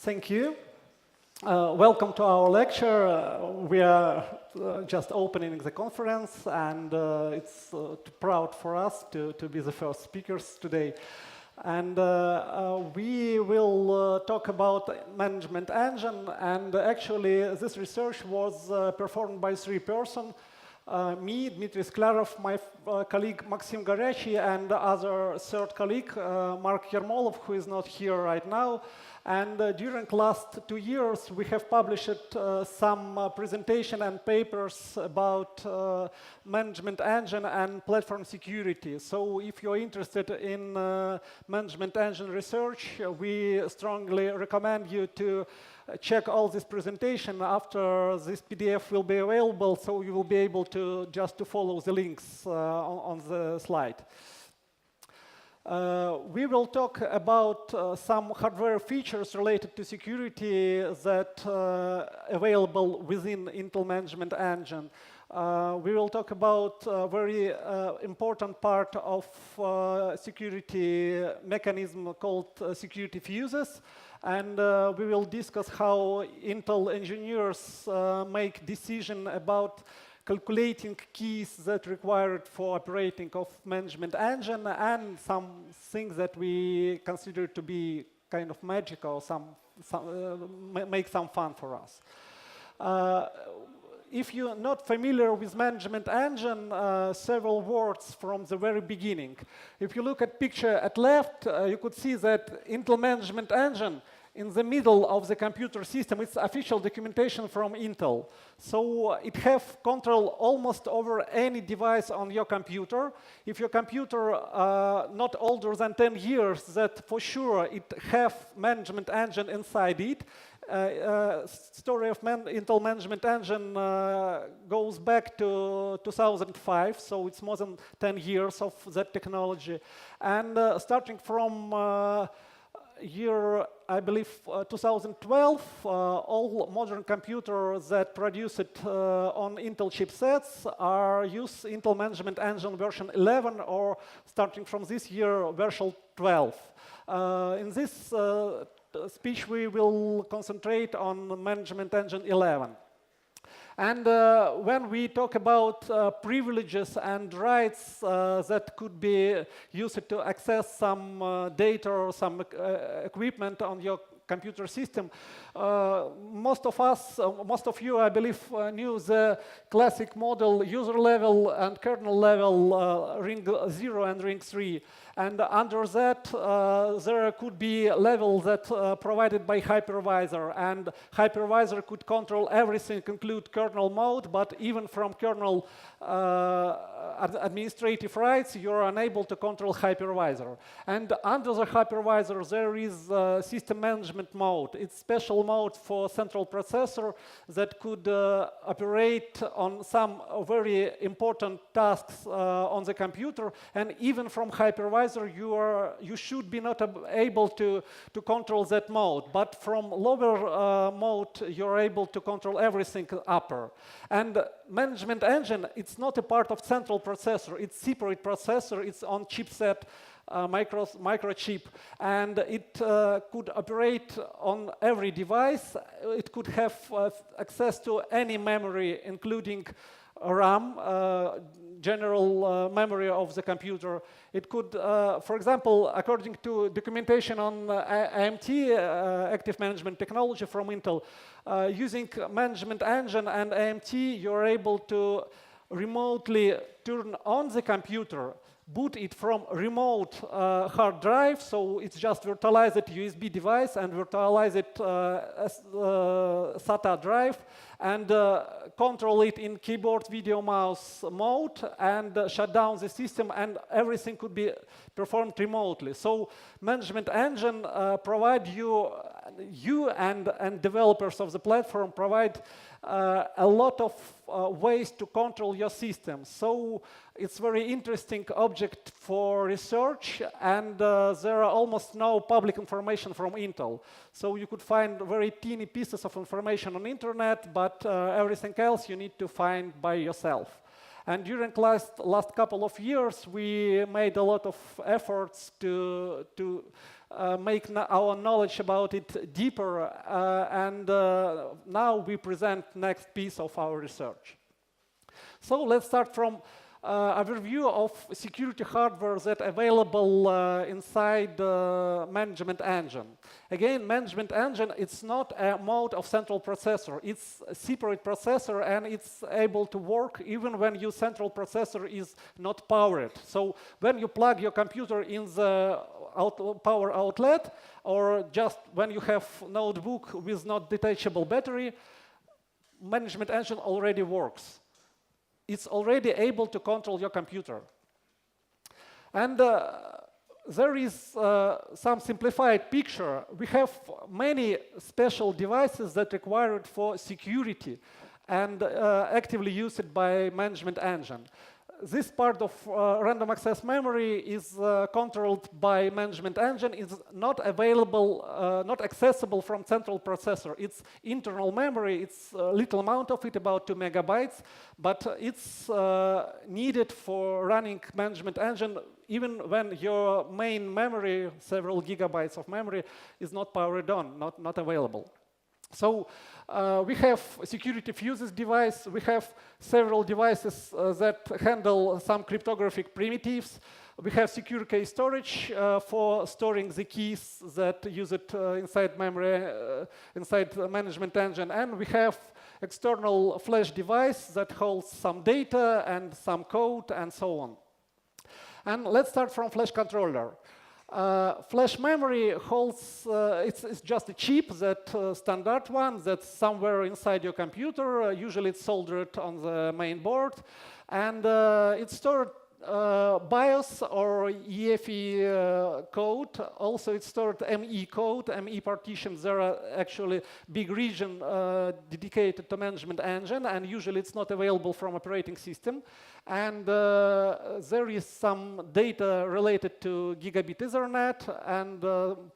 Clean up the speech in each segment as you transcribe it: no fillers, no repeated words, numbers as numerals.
Thank you. Welcome to our lecture. We are just opening the conference, and it's proud for us to be the first speakers today. And we will talk about management engine, and actually this research was performed by three persons. Me, Dmitry Sklyarov, my colleague Maxim Goryachy, and other third colleague, Mark Yermolov, who is not here right now. And during last 2 years, we have published some presentation and papers about management engine and platform security. So if you're interested in management engine research, we strongly recommend you to check all this presentation after this PDF will be available, so you will be able to just to follow the links on the slide. We will talk about some hardware features related to security that available within Intel Management Engine. We will talk about a very important part of security mechanism called security fuses. And we will discuss how Intel engineers make decision about calculating keys that required for operating of management engine, and some things that we consider to be kind of magical, make some fun for us. If you're not familiar with management engine, several words from the very beginning. If you look at picture at left, you could see that Intel Management Engine in the middle of the computer system, it's official documentation from Intel. So it have control almost over any device on your computer. If your computer not older than 10 years, that for sure it have management engine inside it. Story of Intel Management Engine goes back to 2005, so it's more than 10 years of that technology. And starting from year, I believe, 2012, all modern computers that produce it on Intel chipsets use Intel Management Engine version 11, or starting from this year, version 12. In this speech, we will concentrate on Management Engine 11. And when we talk about privileges and rights that could be used to access some data or some equipment on your computer system, most of you, I believe, knew the classic model user level and kernel level, ring 0 and ring 3. And under that, there could be a level that provided by hypervisor, and hypervisor could control everything, include kernel mode, but even from kernel administrative rights, you're unable to control hypervisor. And under the hypervisor, there is system management mode. It's special mode for central processor that could operate on some very important tasks on the computer, and even from hypervisor, you should be not able to control that mode, but from lower mode, you're able to control everything upper. And management engine, it's not a part of central processor, it's separate processor, it's on chipset, microchip, and it could operate on every device. It could have access to any memory, including RAM, general memory of the computer. It could, for example, according to documentation on AMT, Active Management Technology from Intel, using Management Engine and AMT, you're able to remotely turn on the computer, boot it from remote hard drive, so it's just virtualized USB device and virtualized SATA drive, and control it in keyboard, video, mouse mode, and shut down the system, and everything could be performed remotely. So Management Engine provide you and developers of the platform provide a lot of ways to control your system. So it's very interesting object for research, and there are almost no public information from Intel. So you could find very teeny pieces of information on internet, but everything else you need to find by yourself. And during last couple of years, we made a lot of efforts to make our knowledge about it deeper, and now we present next piece of our research. So let's start from a review of security hardware that available inside the management engine. Again, management engine, it's not a mode of central processor. It's a separate processor, and it's able to work even when your central processor is not powered. So when you plug your computer in the power outlet, or just when you have notebook with not detachable battery, management engine already works. It's already able to control your computer. And there is some simplified picture. We have many special devices that are required for security and actively used by management engine. This part of random access memory is controlled by management engine. It's not available, not accessible from central processor. It's internal memory. It's a little amount of it, about 2 megabytes, but it's needed for running management engine even when your main memory, several gigabytes of memory, is not powered on, not available. So we have security fuses device. We have several devices that handle some cryptographic primitives. We have secure key storage for storing the keys that use it inside memory, inside the management engine. And we have external flash device that holds some data and some code and so on. And let's start from flash controller. Flash memory holds, it's just a chip, that standard one that's somewhere inside your computer. Usually it's soldered on the main board. And it's stored BIOS or EFE code. Also it's stored ME code, ME partitions. There are actually big region dedicated to management engine, and usually it's not available from operating system. And there is some data related to gigabit Ethernet, and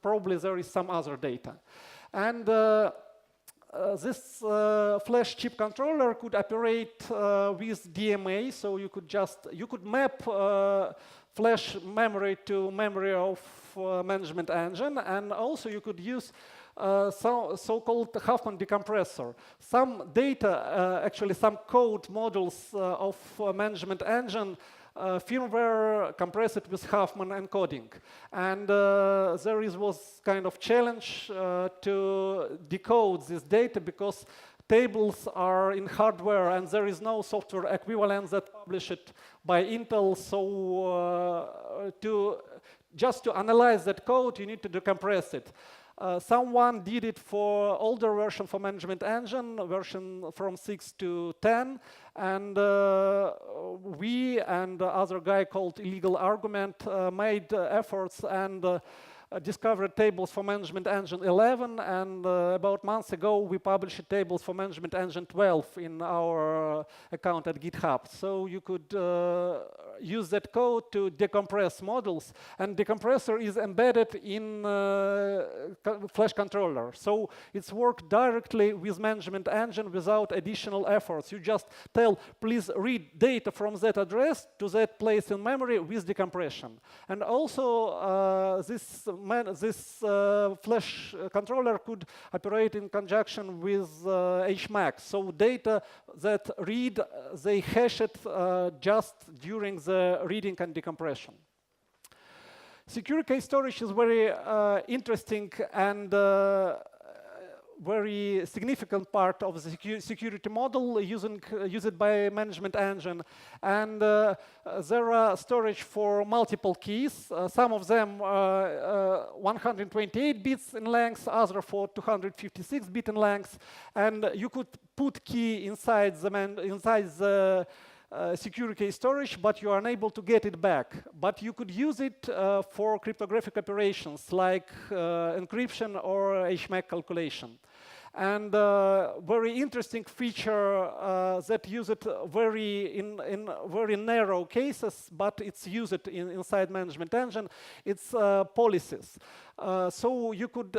probably there is some other data. And this flash chip controller could operate with DMA, so you could map flash memory to memory of management engine, and also you could use so-called Huffman decompressor. Some data, actually some code modules of management engine firmware compressed with Huffman encoding. And there was kind of challenge to decode this data because tables are in hardware and there is no software equivalent that published by Intel. So just to analyze that code, you need to decompress it. Someone did it for older version for management engine, version from 6 to 10, and we and other guy called Illegal Argument made efforts and discovered tables for management engine 11, and about months ago we published tables for management engine 12 in our account at GitHub. So you could use that code to decompress models, and decompressor is embedded in flash controller. So it's worked directly with management engine without additional efforts. You just tell, please read data from that address to that place in memory with decompression. And also this flash controller could operate in conjunction with HMAC. So data that read, they hash it just during the reading and decompression. Secure key storage is very interesting and very significant part of the security model used by management engine. And there are storage for multiple keys. Some of them 128 bits in length, other for 256 bit in length. And you could put key inside the secure key storage, but you are unable to get it back. But you could use it for cryptographic operations like encryption or HMAC calculation. And very interesting feature that use it in very narrow cases, but it's used inside management engine. It's policies. So you could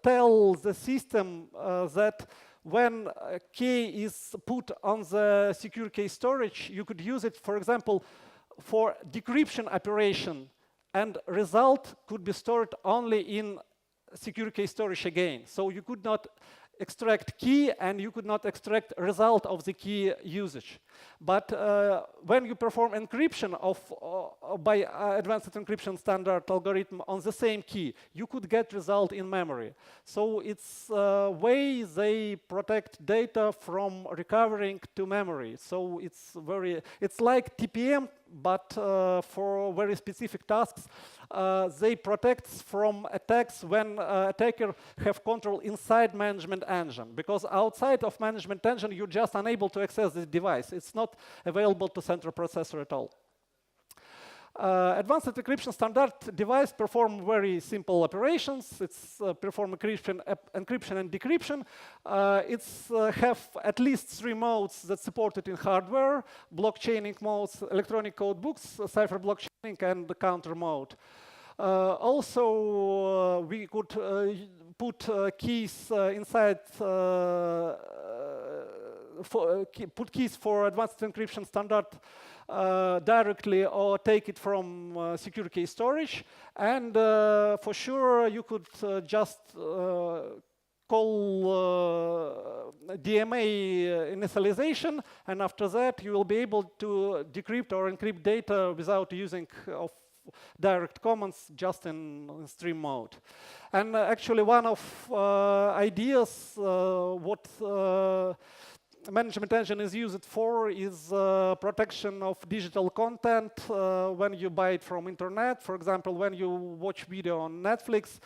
tell the system that when a key is put on the secure key storage, you could use it, for example, for decryption operation and result could be stored only in secure key storage again. So you could not extract key and you could not extract result of the key usage. But when you perform encryption by advanced encryption standard algorithm on the same key, you could get result in memory. So it's a way they protect data from recovering to memory. So it's like TPM, but for very specific tasks. They protect from attacks when attacker have control inside management engine, because outside of management engine you're just unable to access this device. It's not available to central processor at all. Advanced encryption standard device perform very simple operations. It's perform encryption and decryption. It's have at least 3 modes that supported in hardware: blockchaining modes, electronic code books, cipher blockchaining, and the counter mode. Also, we could put keys inside. Put keys for advanced encryption standard directly or take it from secure key storage. And for sure, you could just call DMA initialization, and after that, you will be able to decrypt or encrypt data without using of direct commands, just in stream mode. And actually, one of ideas what management engine is used for is protection of digital content when you buy it from internet. For example, when you watch video on Netflix,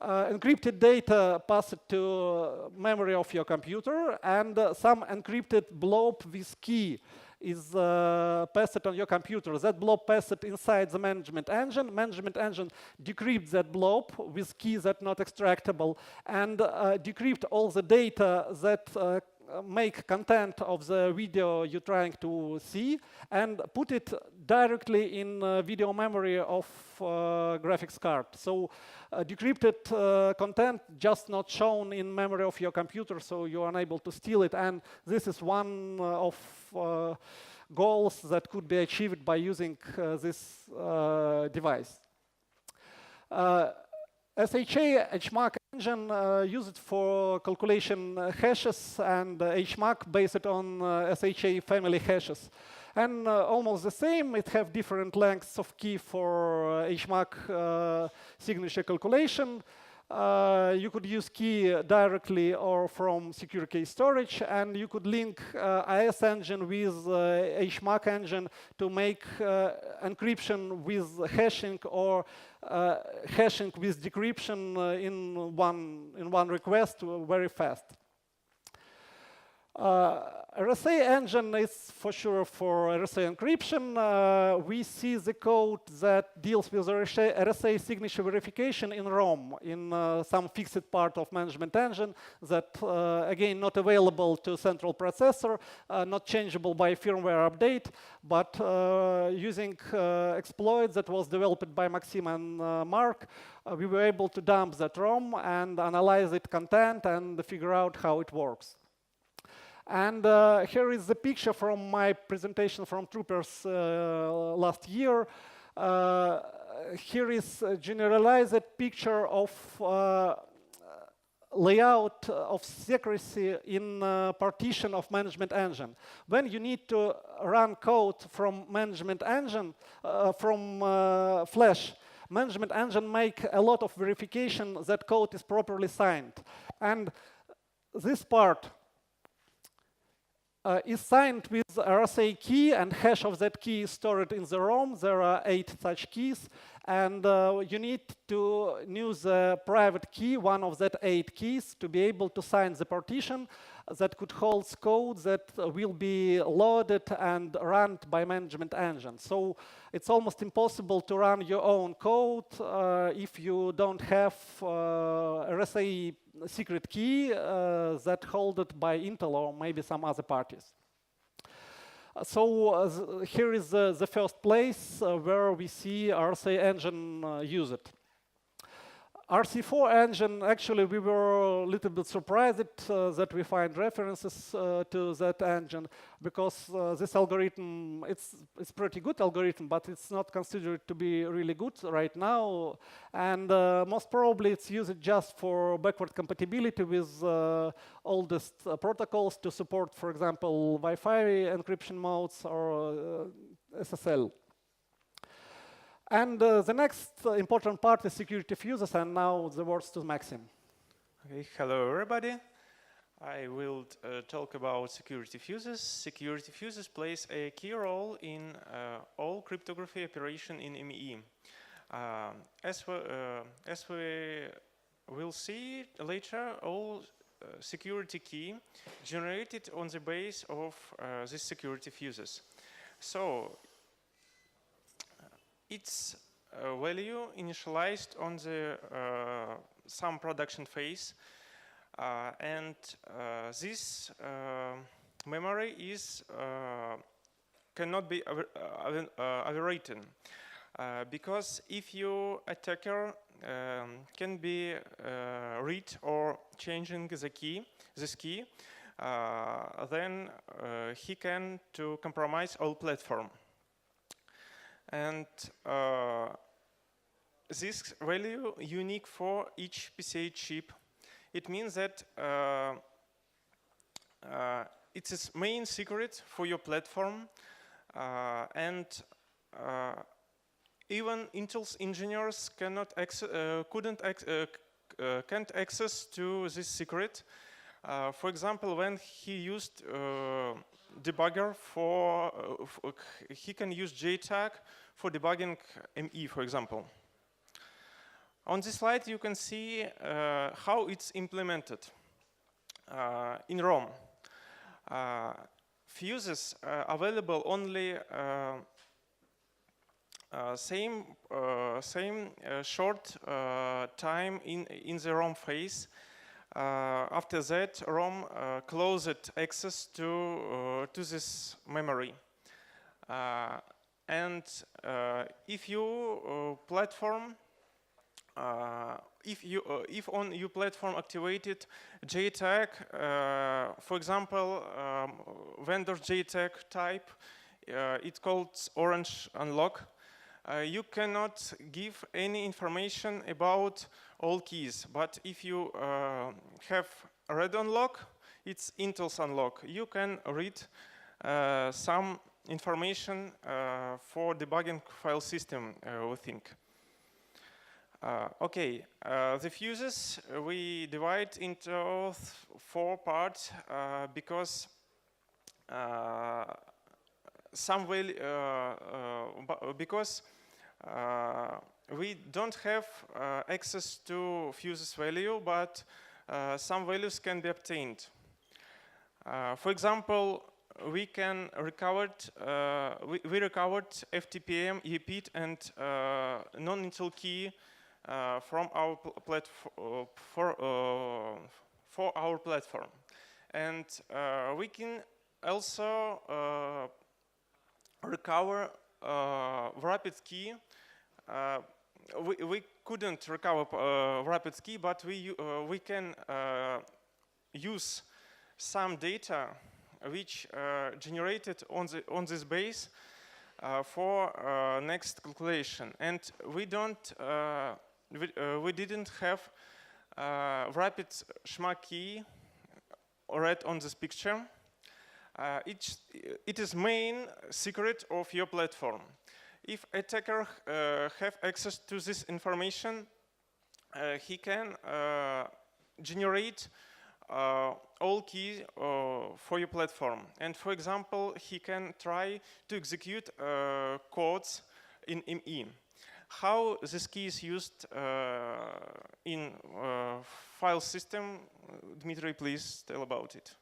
encrypted data passed to memory of your computer, and some encrypted blob with key is passed on your computer. That blob passed inside the management engine. Management engine decrypts that blob with keys that not extractable, and decrypt all the data that make content of the video you're trying to see and put it directly in video memory of graphics card. So decrypted content just not shown in memory of your computer, so you're unable to steal it. And this is one of goals that could be achieved by using this device. SHA HMAC engine used for calculation hashes, and HMAC based on SHA family hashes. And almost the same, it have different lengths of key for HMAC signature calculation. You could use key directly or from secure key storage, and you could link IS engine with HMAC engine to make encryption with hashing or hashing with decryption in one request very fast. RSA engine is for sure for RSA encryption. We see the code that deals with RSA signature verification in ROM, in some fixed part of management engine that, again, not available to central processor, not changeable by firmware update, but using exploit that was developed by Maxim and Mark, we were able to dump that ROM and analyze its content and figure out how it works. And here is the picture from my presentation from Troopers last year. Here is a generalized picture of layout of secrecy in partition of management engine. When you need to run code from management engine, from Flash, management engine make a lot of verification that code is properly signed. And this part is signed with RSA key, and hash of that key is stored in the ROM. There are 8 such keys, and you need to use a private key, one of that 8 keys, to be able to sign the partition that could hold code that will be loaded and run by management engine. So it's almost impossible to run your own code if you don't have RSA secret key that hold it by Intel or maybe some other parties. So here is the first place where we see RSA engine use it. RC4 engine, actually, we were a little bit surprised that we find references to that engine, because this algorithm, it's pretty good algorithm, but it's not considered to be really good right now. And most probably it's used just for backward compatibility with oldest protocols to support, for example, Wi-Fi encryption modes or SSL. And the next important part is security fuses, and now the words to Maxim. Okay, hello everybody. I will talk about security fuses. Security fuses plays a key role in all cryptography operation in ME. As we will see later, all security key generated on the base of these security fuses. So its value initialized on the some production phase, and this memory is cannot be overwritten, because if you attacker can be read or changing the key, this key, then he can to compromise all platform. And this value unique for each PCI chip. It means that it's a main secret for your platform, and even Intel's engineers can't access to this secret. For example, when he used debugger he can use JTAG for debugging ME, for example. On this slide, you can see how it's implemented in ROM. Fuses available only same short time in the ROM phase. After that, ROM closed access to this memory. And if you platform, if on your platform activated JTAG, for example, vendor JTAG type, it's called orange unlock. You cannot give any information about all keys, but if you have red unlock, it's Intel's unlock. You can read some information for debugging file system, we think. Okay, the fuses we divide into 4 parts because we don't have access to fuses value, but some values can be obtained. For example, we can recovered we recovered FTPM, EPIT, and non-Intel key from our platform for our platform, and we can also recover rapid key. We couldn't recover rapid key, but we can use some data which generated on this base for next calculation, and we didn't have rapid SHMA key read on this picture. It is main secret of your platform. If attacker have access to this information, he can generate all keys for your platform. And for example, he can try to execute codes in ME. How this key is used in file system, Dmitry, please tell about it.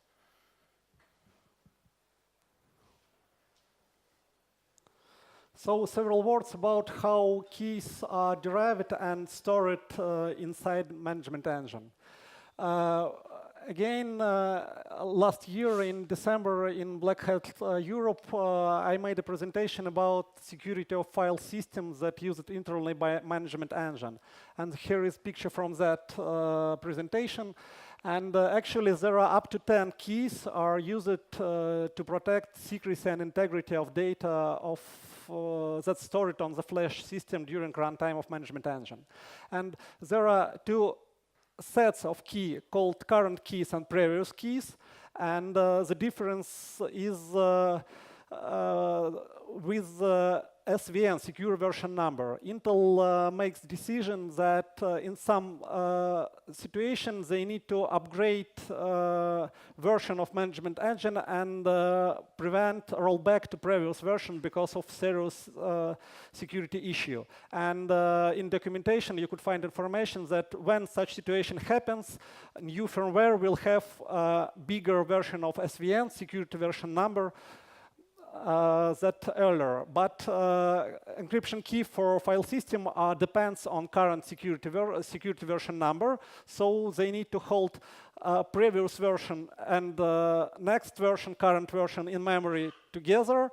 So several words about how keys are derived and stored inside management engine. Again, last year in December in Black Hat Europe, I made a presentation about security of file systems that use it internally by management engine. And here is a picture from that presentation. And actually, there are up to 10 keys are used to protect secrecy and integrity of data that's stored on the flash system during runtime of management engine. And there are two sets of key called current keys and previous keys, and the difference is with SVN, secure version number. Intel makes decision that in some situations they need to upgrade version of management engine and prevent rollback to previous version because of serious security issue. And in documentation you could find information that when such situation happens, new firmware will have a bigger version of SVN, security version number, that earlier, but encryption key for file system depends on current security version number, so they need to hold previous version and next version, current version in memory together,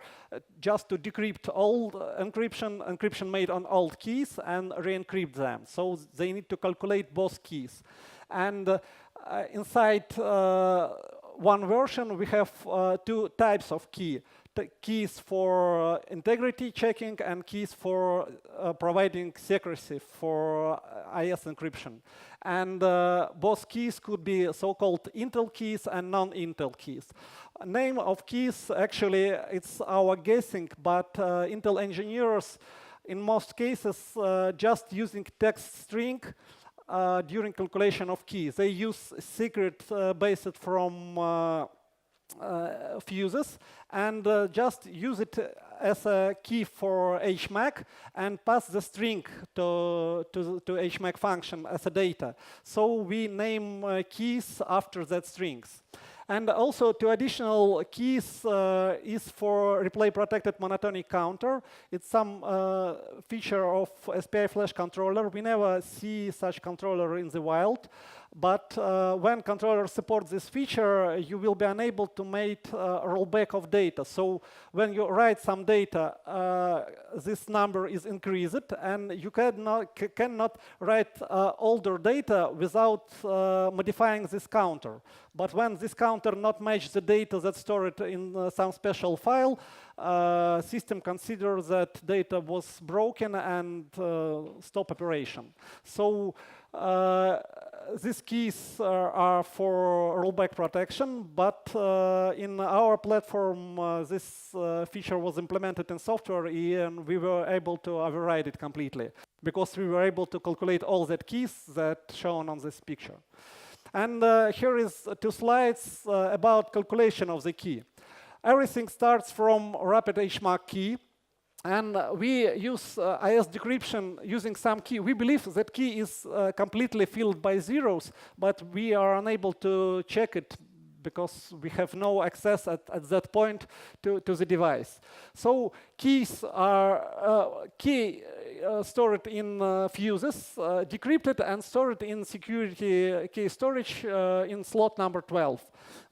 just to decrypt old encryption made on old keys and re-encrypt them. So they need to calculate both keys. And inside one version, we have two types of keys for integrity checking and keys for providing secrecy for IS encryption. And both keys could be so-called Intel keys and non-Intel keys. Name of keys, actually, it's our guessing, but Intel engineers, in most cases, just using text string during calculation of keys. They use secret based from fuses and just use it as a key for HMAC and pass the string to HMAC function as a data. So we name keys after that strings. And also two additional keys is for replay protected monotonic counter. It's some feature of SPI flash controller. We never see such controller in the wild. But when controller supports this feature, you will be unable to make rollback of data. So when you write some data, this number is increased, and you cannot write older data without modifying this counter. But when this counter not match the data that's stored in some special file, system considers that data was broken and stop operation. So these keys are for rollback protection, but in our platform, this feature was implemented in software, and we were able to override it completely because we were able to calculate all the keys that shown on this picture. And here is two slides about calculation of the key. Everything starts from rapid HMAC key. And we use IS decryption using some key. We believe that key is completely filled by zeros, but we are unable to check it because we have no access at that point to the device. So keys are stored in fuses, decrypted and stored in security key storage in slot number 12.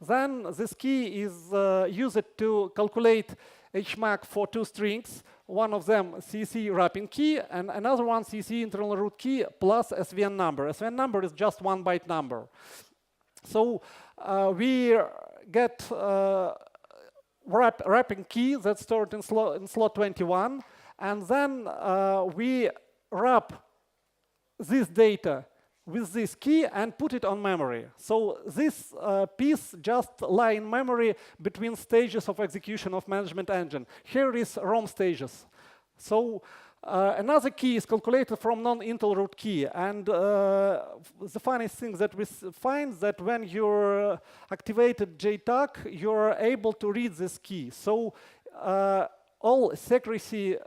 Then this key is used to calculate HMAC for two strings. One of them CC wrapping key, and another one CC internal root key plus SVN number. SVN number is just 1 byte number. So we get wrapping key that's stored in slot 21, and then we wrap this data with this key and put it on memory. So this piece just lies in memory between stages of execution of management engine. Here is ROM stages. So another key is calculated from non-Intel root key. And the funny thing that we find that when you activated JTAG, you're able to read this key. So all secrecy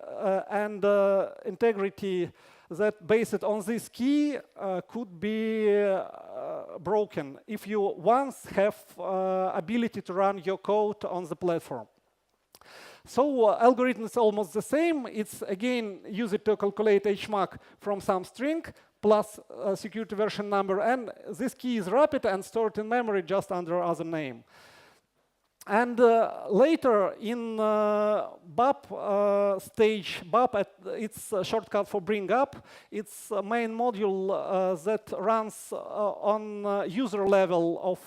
and integrity that based on this key could be broken if you once have ability to run your code on the platform. So algorithm is almost the same. It's again used to calculate HMAC from some string, plus security version number. And this key is wrapped and stored in memory just under other name. And later in BAP stage, BAP, it's a shortcut for bring up. It's a main module that runs on user level of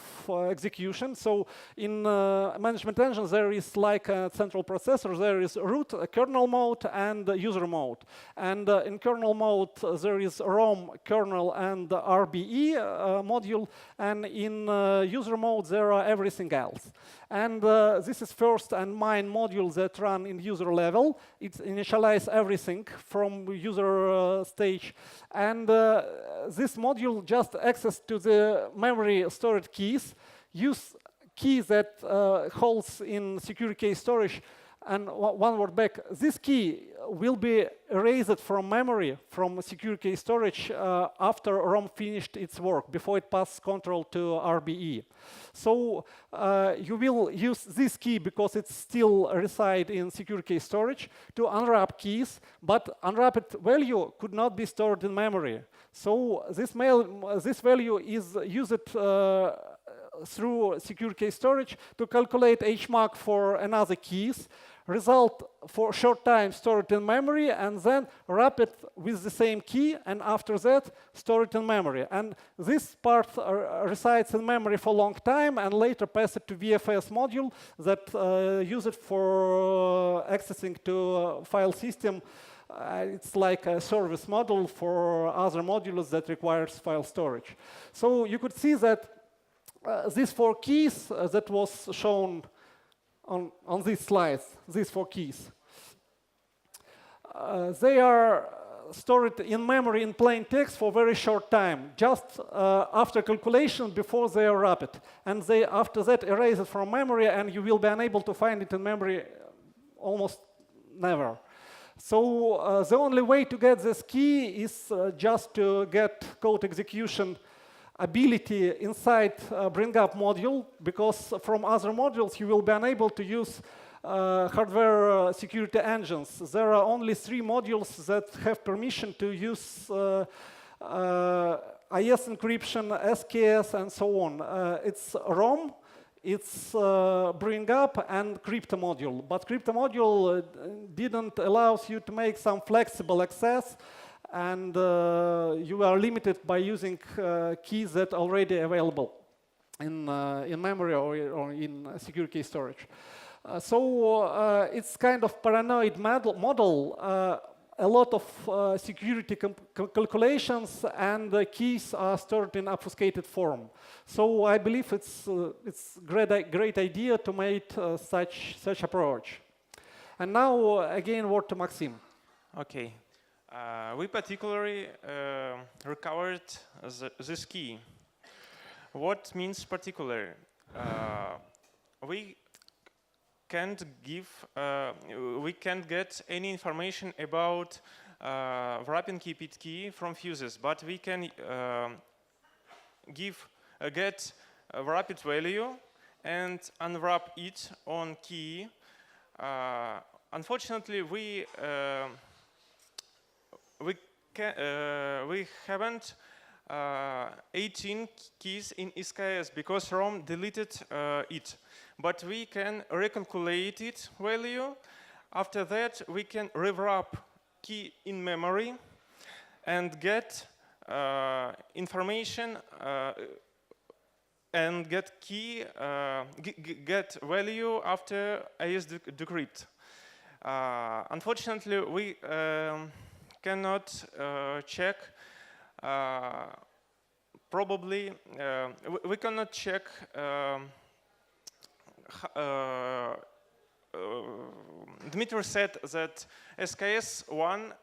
execution. So in management engine, there is like a central processor. There is root, kernel mode, and user mode. And in kernel mode, there is ROM, kernel, and RBE module. And in user mode, there are everything else. And this is first and main module that run in user level. It initializes everything from user stage. And this module just access to the memory stored keys, use key that holds in secure key storage. And one word back, this key will be erased from memory, from secure key storage after ROM finished its work, before it passes control to RBE. So you will use this key because it still resides in secure key storage to unwrap keys, but unwrapped value could not be stored in memory. So this value is used through secure key storage to calculate HMAC for another keys, result for short time stored in memory, and then wrap it with the same key, and after that store it in memory. And this part resides in memory for a long time, and later pass it to VFS module that use it for accessing to file system. It's like a service model for other modules that requires file storage. So you could see that these 4 keys that was shown on these slides, these 4 keys, they are stored in memory in plain text for very short time, just after calculation before they are wrapped. And they, after that, erase it from memory, and you will be unable to find it in memory almost never. So the only way to get this key is just to get code execution ability inside bring up module, because from other modules you will be unable to use hardware security engines. There are only 3 modules that have permission to use IS encryption, SKS, and so on. It's ROM, it's bring up, and crypto module. But crypto module didn't allow you to make some flexible access, and you are limited by using keys that are already available in memory or in secure key storage. So it's kind of paranoid model. A lot of security calculations and the keys are stored in obfuscated form. So I believe it's great idea to make such approach. And now again, word to Maxim. Okay. We particularly recovered this key. What means particular? We can't get any information about wrapping key from fuses, but we can get a wrapped value and unwrap it on key. Unfortunately, we haven't 18 keys in SKS because ROM deleted it. But we can recalculate its value. After that, we can rewrap key in memory and get information and get value after IS decrypt. Unfortunately, we cannot check. Probably we cannot check. Dmitry said that SKS1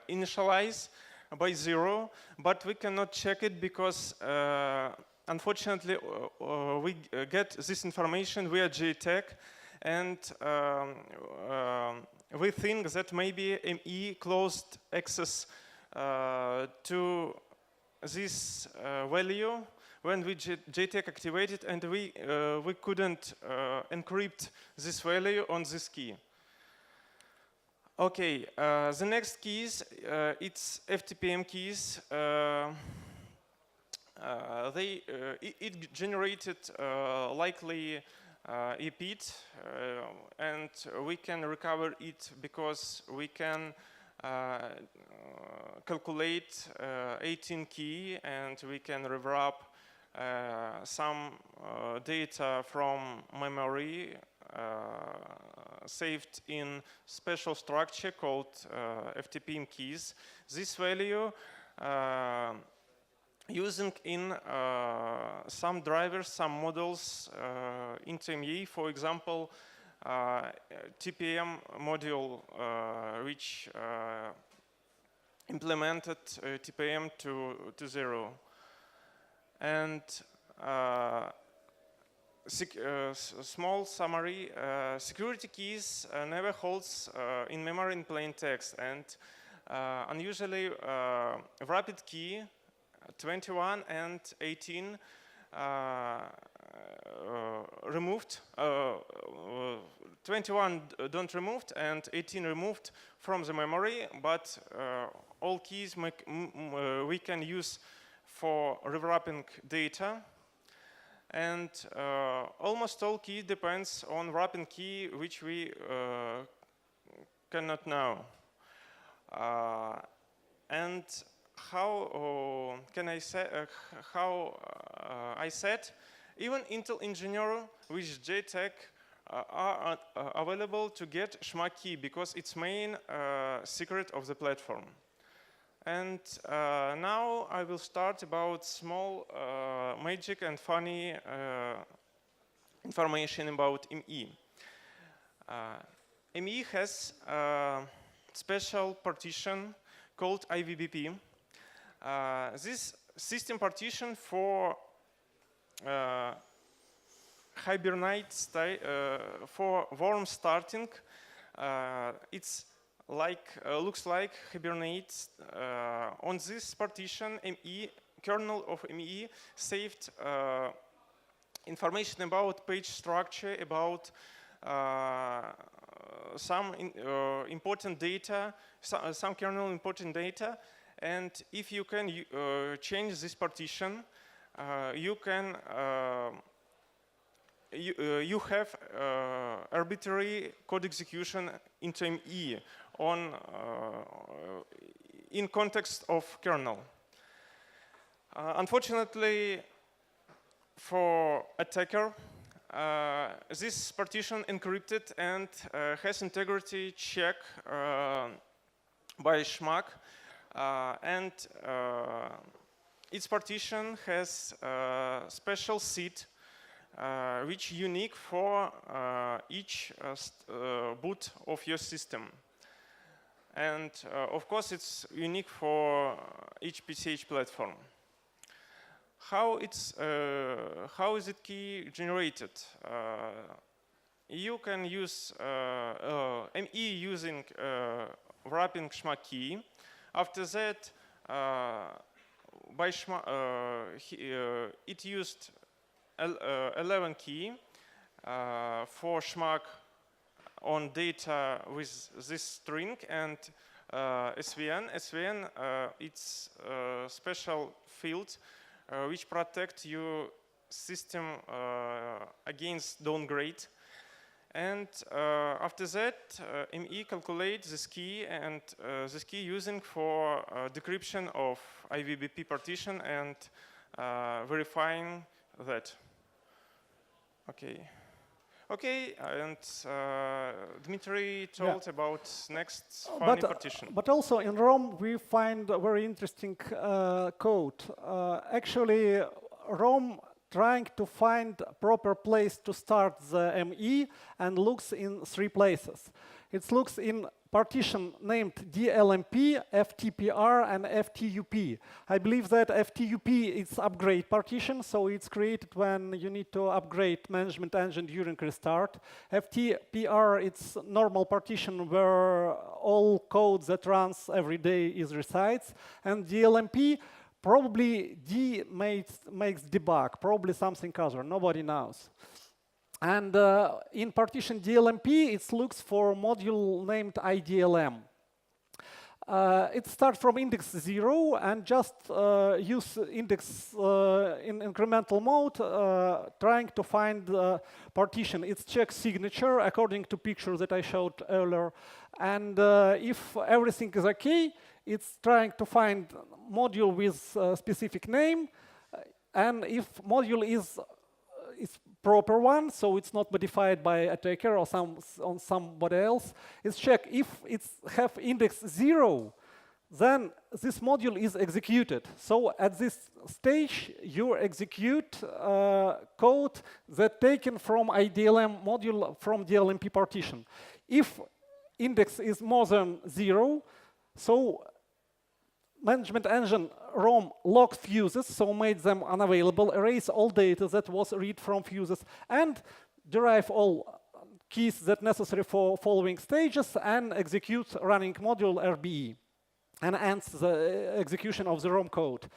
initialize by 0, but we cannot check it because unfortunately we get this information via JTAG, and we think that maybe ME closed access to this value when we JTAG activated, and we couldn't encrypt this value on this key. Okay, the next keys, it's FTPM keys. It generated likely a bit, and we can recover it because we can calculate 18 key, and we can rewrap some data from memory saved in special structure called FTPM keys. This value using in some drivers, some models into ME, for example, TPM module which implemented TPM to 0. And small summary, security keys never holds in memory in plain text, and unusually wrapped key 21 and 18 removed, 21 don't removed and 18 removed from the memory, but all keys we can use for rewrapping data. And almost all key depends on wrapping key, which we cannot know. And how can I say? How I said, even Intel engineer with JTAG are available to get SHMA key because it's main secret of the platform. And now I will start about small magic and funny information about ME. ME has a special partition called IVBP. This system partition for hibernate for warm starting. It's looks like Hibernate. On this partition, kernel of ME saved information about page structure, about some important data, some kernel important data. And if you can change this partition, you can you have arbitrary code execution into ME on in context of kernel. Unfortunately, for attacker, this partition encrypted and has integrity check by SHMAC, and its partition has special seed which unique for each boot of your system. And of course, it's unique for each PCH platform. How is it key generated? You can use ME using wrapping SHMA key. After that, by SHMA, it used 11 key for SHMAC on data with this string, and SVN. SVN, it's a special field which protect your system against downgrade. And after that, ME calculates this key, and this key using for decryption of IVBP partition and verifying that. Okay. Okay, and Dmitry told about next funny partition. But also in ROM we find a very interesting code. Actually, ROM trying to find a proper place to start the ME and looks in 3 places. It looks in partition named DLMP, FTPR, and FTUP. I believe that FTUP is upgrade partition, so it's created when you need to upgrade management engine during restart. FTPR, it's normal partition where all code that runs every day is resides. And DLMP, probably D makes debug, probably something other, nobody knows. And in partition DLMP, it looks for module named IDLM. It starts from index 0 and just use index in incremental mode, trying to find partition. It's check signature according to picture that I showed earlier. And if everything is okay, it's trying to find module with a specific name. And if module is proper one, so it's not modified by attacker or on somebody else, it's check if it's have index 0, then this module is executed. So at this stage, you execute code that taken from IDLM module from DLMP partition. If index is more than 0, so management engine ROM locked fuses, so made them unavailable, erase all data that was read from fuses, and derive all keys that necessary for following stages, and execute running module RBE, and ends the execution of the ROM code.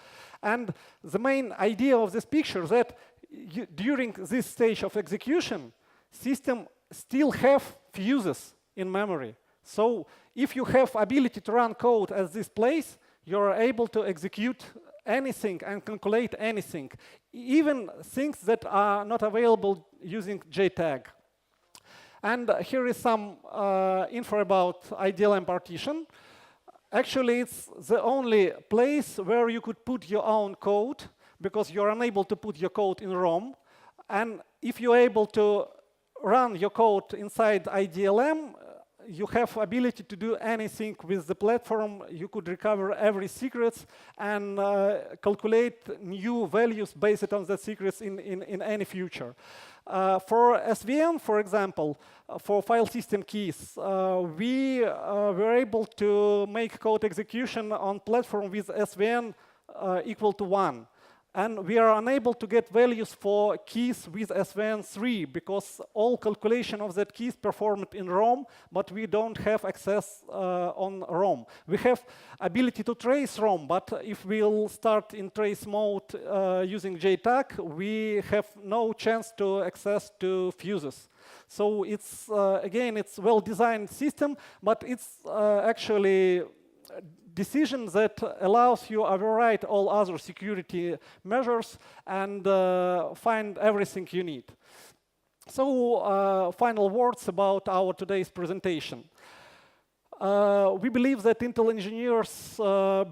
And the main idea of this picture that during this stage of execution, system still have fuses in memory. So if you have ability to run code at this place, you're able to execute anything and calculate anything, even things that are not available using JTAG. And here is some info about IDLM partition. Actually, it's the only place where you could put your own code, because you're unable to put your code in ROM. And if you're able to run your code inside IDLM, you have ability to do anything with the platform. You could recover every secrets and calculate new values based on the secrets in any future. For SVN, for example, for file system keys, we were able to make code execution on platform with SVN equal to 1. And we are unable to get values for keys with SVN 3 because all calculation of that keys performed in ROM, but we don't have access on ROM. We have ability to trace ROM, but if we'll start in trace mode using JTAG, we have no chance to access to fuses. So it's, again, it's well-designed system, but it's actually decision that allows you to override all other security measures and find everything you need. So final words about our today's presentation. We believe that Intel engineers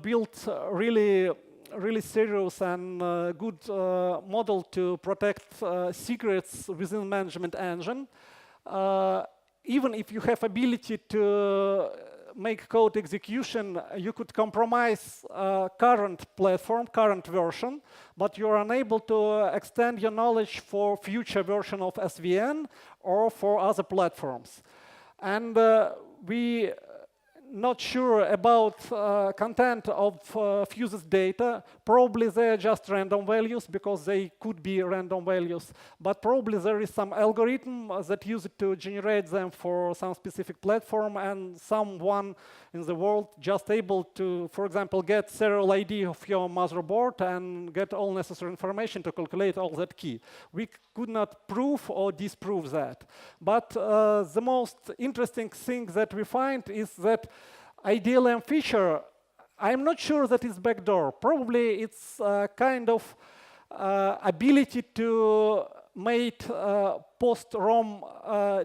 built really serious and good model to protect secrets within management engine. Even if you have ability to make code execution, you could compromise current platform, current version, but you're unable to extend your knowledge for future version of SVN or for other platforms. And we not sure about content of fuses data. Probably they're just random values because they could be random values, but probably there is some algorithm that use it to generate them for some specific platform, and someone in the world just able to, for example, get serial ID of your motherboard and get all necessary information to calculate all that key. We could not prove or disprove that. But the most interesting thing that we find is that IDLM feature, I'm not sure that it's backdoor. Probably it's kind of ability to make post-ROM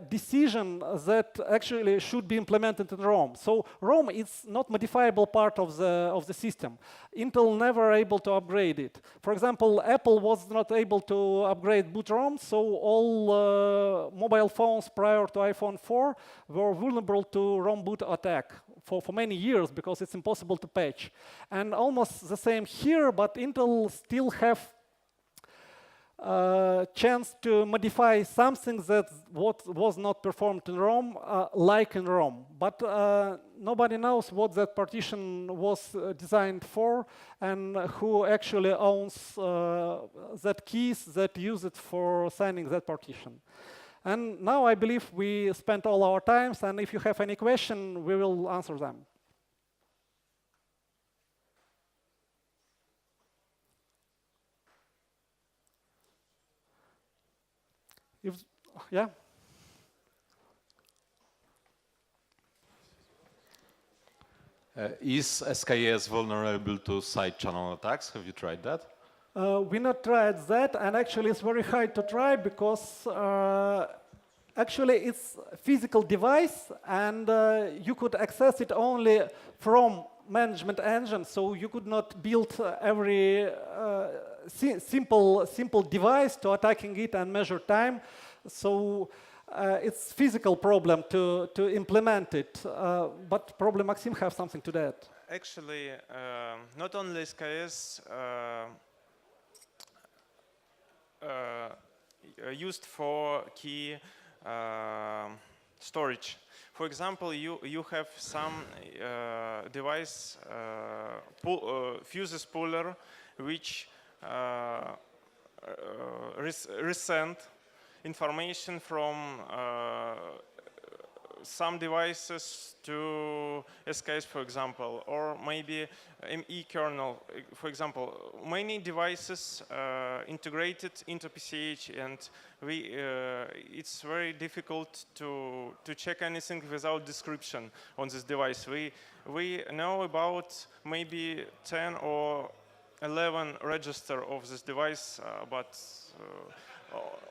decision that actually should be implemented in ROM. So ROM is not modifiable part of the system. Intel never able to upgrade it. For example, Apple was not able to upgrade boot ROM, so all mobile phones prior to iPhone 4 were vulnerable to ROM boot attack for many years because it's impossible to patch. And almost the same here, but Intel still have chance to modify something that was not performed in ROM, like in ROM. But nobody knows what that partition was designed for and who actually owns that keys that use it for signing that partition. And now I believe we spent all our times, and if you have any question, we will answer them. Yeah. Is SKS vulnerable to side channel attacks? Have you tried that? We not tried that, and actually it's very hard to try because actually it's a physical device, and you could access it only from management engine, so you could not build every simple device to attacking it and measure time. So it's physical problem to implement it, but probably Maxim have something to that. Actually, not only SKS used for key storage. For example, you have some device fuses pooler which resend information from some devices to SKS, for example, or maybe ME kernel. For example, many devices integrated into PCH, and it's very difficult to check anything without description on this device. We know about maybe 10 or 11 register of this device, but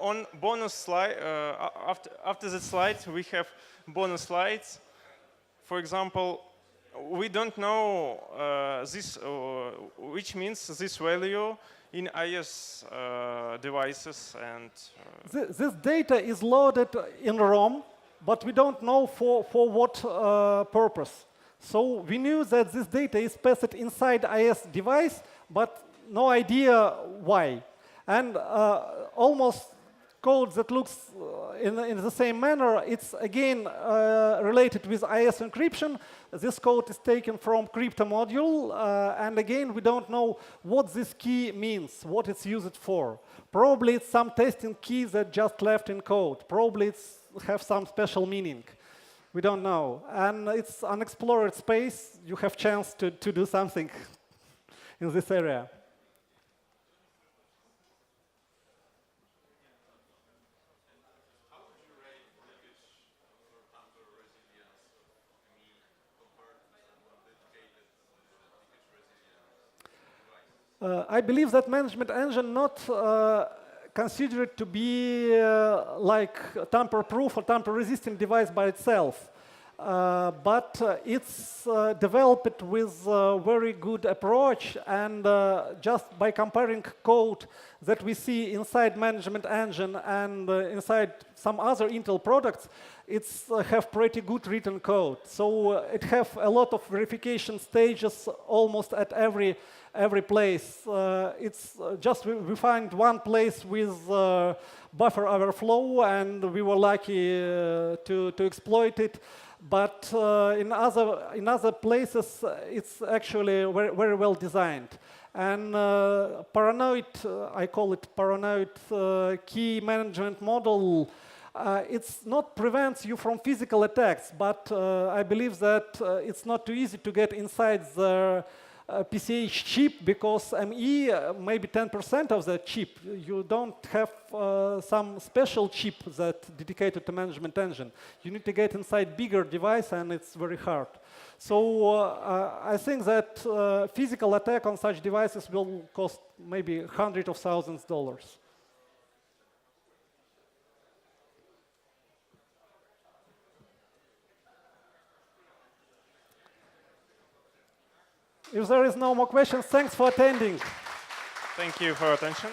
on bonus slide, after the slide, we have bonus slides. For example, we don't know this, which means this value in iOS devices, and this data is loaded in ROM, but we don't know for what purpose. So we knew that this data is passed inside iOS device, but no idea why. And almost code that looks in the same manner, it's again related with IS encryption. This code is taken from crypto module, and again, we don't know what this key means, what it's used for. Probably it's some testing key that just left in code. Probably it's have some special meaning. We don't know. And it's unexplored space. You have chance to do something in this area. I believe that management engine not considered to be like tamper-proof or tamper-resistant device by itself, but it's developed with a very good approach, and just by comparing code that we see inside management engine and inside some other Intel products, it's have pretty good written code. So it have a lot of verification stages almost at every place. It's just we find one place with buffer overflow, and we were lucky to exploit it. But in other places, it's actually very well designed. And paranoid, I call it paranoid key management model. It's not prevents you from physical attacks, but I believe that it's not too easy to get inside the PCH chip, because ME, maybe 10% of the chip, you don't have some special chip that dedicated to management engine. You need to get inside bigger device, and it's very hard. So I think that physical attack on such devices will cost maybe hundreds of thousands of dollars. If there is no more questions, thanks for attending. thank you for your attention.